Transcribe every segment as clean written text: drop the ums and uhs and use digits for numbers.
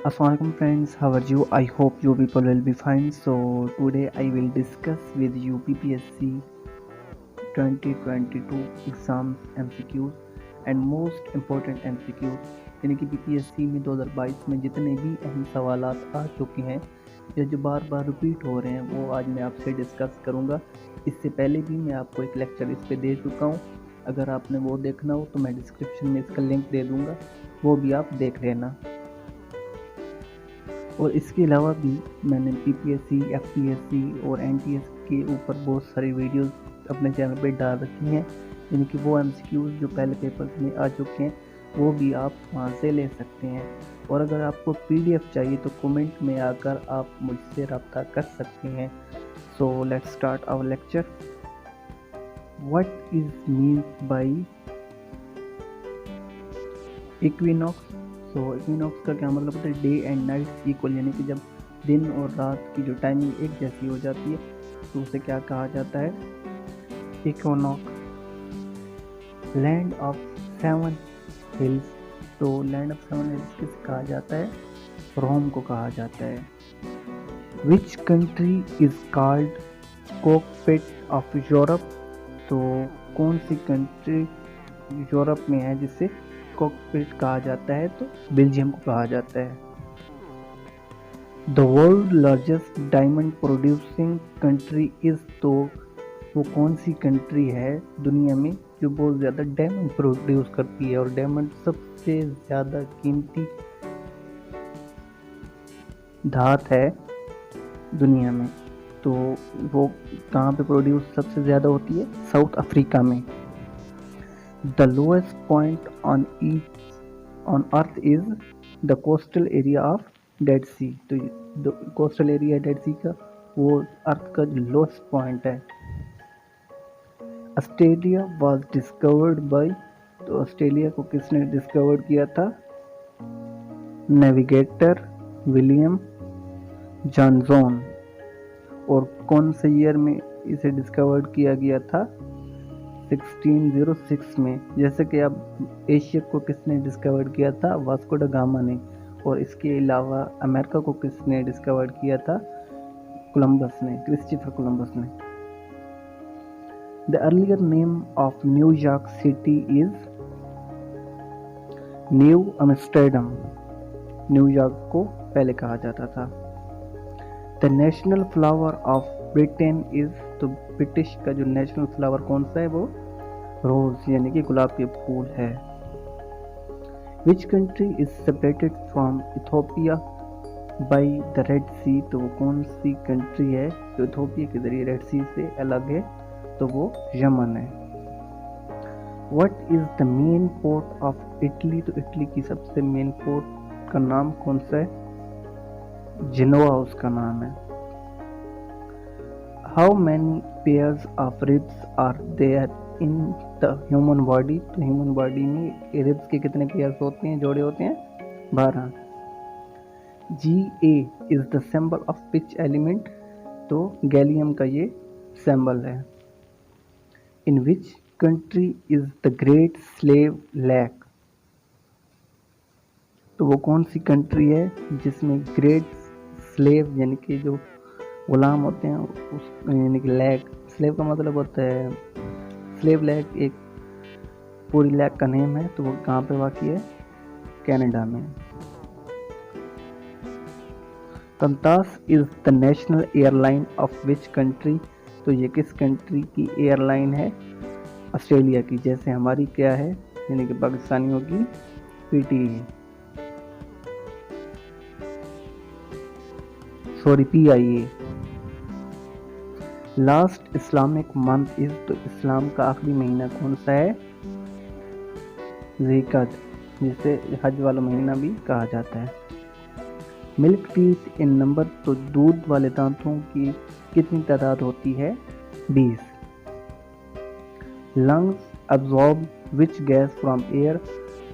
Assalamualaikum friends, how are you? I hope you people will be fine. So today I will discuss with you PPSC 2022 exams MCQs and most important MCQs यानी कि PPSC में 2022 में जितने भी अहम सवालात आ चुके हैं या जो बार बार रिपीट हो रहे हैं वो आज मैं आपसे डिस्कस करूँगा। इससे पहले भी मैं आपको एक लेक्चर इस पे दे चुका हूँ। अगर आपने वो देखना हो तो मैं डिस्क्रिप्शन में इसका लिंक दे दूँगा, वो भी आप देख लेना। और इसके अलावा भी मैंने PPSC, FPSC और NTS के ऊपर बहुत सारी वीडियोस अपने चैनल पे डाल रखी हैं, यानी कि वो MCQs जो पहले पेपर्स में आ चुके हैं वो भी आप वहाँ से ले सकते हैं। और अगर आपको PDF चाहिए तो कमेंट में आकर आप मुझसे रब्ता कर सकते हैं। So let's start our lecture. What is mean by equinox? So equinox का क्या मतलब होता है? डे एंड नाइट इक्वल, यानी कि जब दिन और रात की जो टाइमिंग एक जैसी हो जाती है तो उसे क्या कहा जाता है? Equinox. Land of seven hills, तो लैंड ऑफ सेवन हिल्स किसे कहा जाता है? रोम को कहा जाता है। Which country is called cockpit of Europe? तो कौन सी कंट्री यूरोप में है जिसे कॉकपिट कहा जाता है? तो बेल्जियम को कहा जाता है। The world largest diamond producing country is, तो वो कौन सी कंट्री है दुनिया में जो बहुत ज़्यादा डायमंड प्रोड्यूस करती है? और डायमंड सबसे ज़्यादा कीमती धात है दुनिया में, तो वो कहाँ पे प्रोड्यूस सबसे ज़्यादा होती है? साउथ अफ्रीका में। The lowest point on earth is the coastal area of Dead Sea, तो कोस्टल एरिया डेड सी का वो अर्थ का जो लोएस्ट पॉइंट है। ऑस्ट्रेलिया वाज डिस्कवर्ड बाय, तो ऑस्ट्रेलिया को किसने डिस्कवर किया था? Navigator William Johnson. और कौन से ईयर में इसे डिस्कवर किया गया था? 1606 में। जैसे कि अब एशिया को किसने डिस्कवर किया था? वास्को ड गामा ने। और इसके अलावा अमेरिका को किसने डिस्कवर किया था? कोलंबस ने, क्रिस्टोफर कोलंबस ने। The earlier name of New York city is new Amsterdam. New York को पहले कहा जाता था। The national flower of Britain is, तो ब्रिटिश का जो नेशनल फ्लावर कौन सा है? वो रोज, यानी कि गुलाब के फूल है। Which country is separated from Ethiopia by the Red Sea, तो वो कौन सी कंट्री है जो इथोपिया के जरिए रेड सी से अलग है? तो वो यमन है। What is the main port of Italy, तो इटली की सबसे मेन पोर्ट का नाम कौन सा है? जिनोवा उसका नाम है। How many pairs of ribs are there in the human body, तो ह्यूमन बॉडी में रिब्स के कितने पेयर्स होते हैं, जोड़े होते हैं? 12। Ga is the symbol of which element, तो गैलियम का ये सिंबल है। In which country is the Great Slave Lake, तो वो कौन सी कंट्री है जिसमें ग्रेट स्लेव यानी कि जो गुलाम होते हैं उस, यानी कि लेक, स्लेव का मतलब होता है स्लेव लेक, एक पूरी लेक का नेम है, तो वो कहाँ पे वाक़ई है? कनाडा में। Qantas is the national airline of which country, तो ये किस कंट्री की एयरलाइन है? ऑस्ट्रेलिया की। जैसे हमारी क्या है, यानी कि पाकिस्तानियों की PTE, sorry PIA। Last Islamic month is, तो इस्लाम का आखिरी महीना कौन सा है? ज़िलक़द, जिसे हज वाला महीना भी कहा जाता है। मिल्क टीथ इन नंबर, तो दूध वाले दांतों की कितनी तादाद होती है? 20। Lungs absorb which gas from air,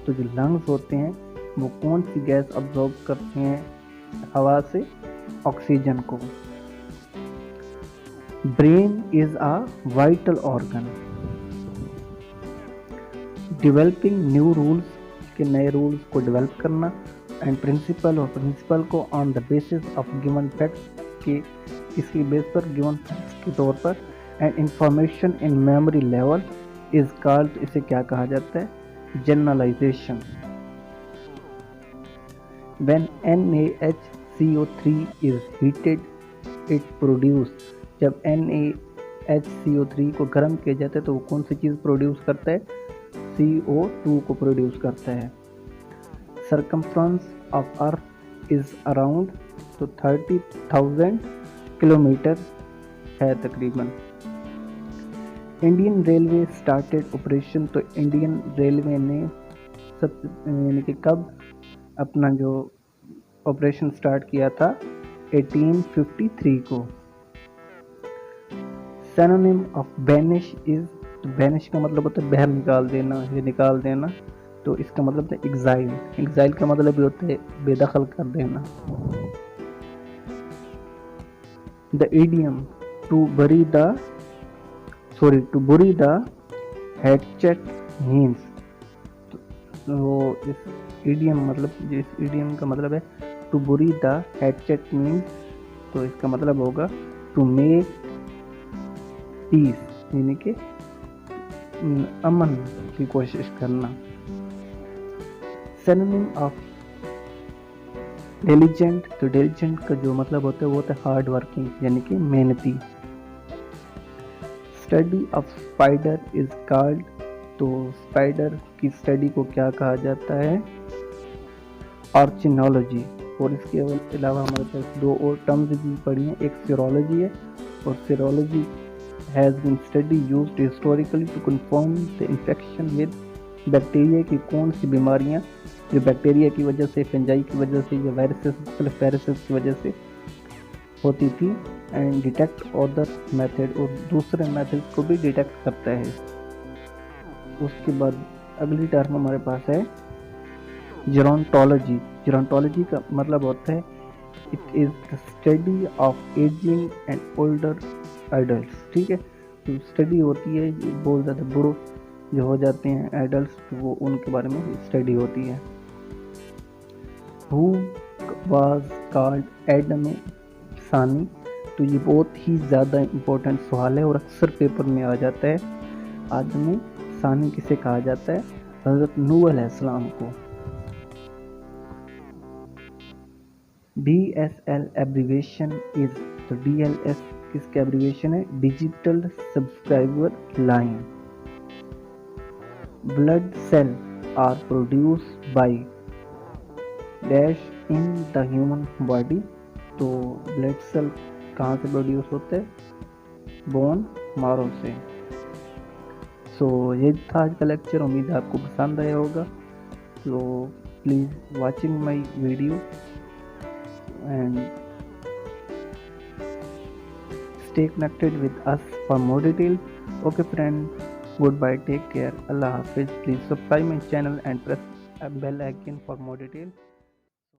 तो जो लंग्स होते हैं वो कौन सी गैस अब्जॉर्ब करते हैं हवा से? ऑक्सीजन को। Brain is a vital organ. Developing new rules, के नए रूल्स को डेवलप करना, एंड प्रिंसिपल, और प्रिंसिपल को on the basis of given facts के, इसकी बेस पर गिवन फैक्ट्स के तौर पर, and information in memory level is called, इसे क्या कहा जाता है, generalisation. When NaHCO3 is heated it produce, जब NaHCO3 को गर्म किया जाता है तो वो कौन सी चीज़ प्रोड्यूस करता है, CO2 को प्रोड्यूस करता है। Circumference of earth is around, तो 30,000 किलोमीटर है तकरीबन। इंडियन रेलवे स्टार्टेड ऑपरेशन, तो इंडियन रेलवे ने सब यानी कि कब अपना जो ऑपरेशन स्टार्ट किया था, 1853 को। सिनोनिम ऑफ बैनिश इज, तो बैनिश का मतलब होता है बाहर निकाल देना या निकाल देना, तो इसका मतलब है एग्जाइल। एग्जाइल का मतलब भी होता है बेदखल कर देना। The idiom to bury the hatchet means, तो इस इडियम मतलब, जिस इडियम का मतलब है to bury the hatchet means, तो इसका मतलब होगा टू मेक पीस, यानी कि अमन की कोशिश करना। सिनोनिम ऑफ डिलिजेंट, तो डिलिजेंट का जो मतलब होता है वो होता है हार्ड वर्किंग, यानी कि मेहनती। Study of spider is called, तो स्पाइडर की स्टडी को क्या कहा जाता है, ऑर्चिनोलॉजी। और इसके अलावा हमारे पास दो और टर्म्स भी पढ़ी हैं, एक सीरोलॉजी है, और serology has been study used historically to confirm the infection with bacteria, की कौन सी बीमारियां जो बैक्टीरिया की वजह से, फंजाई की वजह से या वायरसेस की वजह से होती थी, एंड डिटेक्ट अदर मेथड, और दूसरे मेथड को भी डिटेक्ट करता है। उसके बाद अगली टर्म हमारे पास है जेरोंटोलॉजी। जेरोंटोलॉजी का मतलब होता है it is the study of ageing and older adults, ठीक है। तो स्टडी होती है, बहुत ज़्यादा बूढ़े जो हो जाते हैं एडल्ट्स, तो वो उनके बारे में स्टडी होती है। हु वाज कॉल्ड एडम सानी, तो ये बहुत ही ज़्यादा इम्पोर्टेंट सवाल है और अक्सर पेपर में आ जाता है। आदम सानी किसे कहा जाता है, हज़रत नूह अलैहिस्सलाम को। DSL एब्रीवेशन इज, तो DLS किसका एब्रीवेशन है, digital subscriber line. Blood cell are produce by dash in the human body, तो ब्लड सेल कहाँ से प्रोड्यूस होते हैं, बोन मारो से। सो ये था आज का लेक्चर, उम्मीद है आपको पसंद आया होगा। तो please watching my video and stay connected with us for more details. Okay friend, goodbye, take care, Allah Hafiz. Please subscribe my channel and press a bell icon for more details.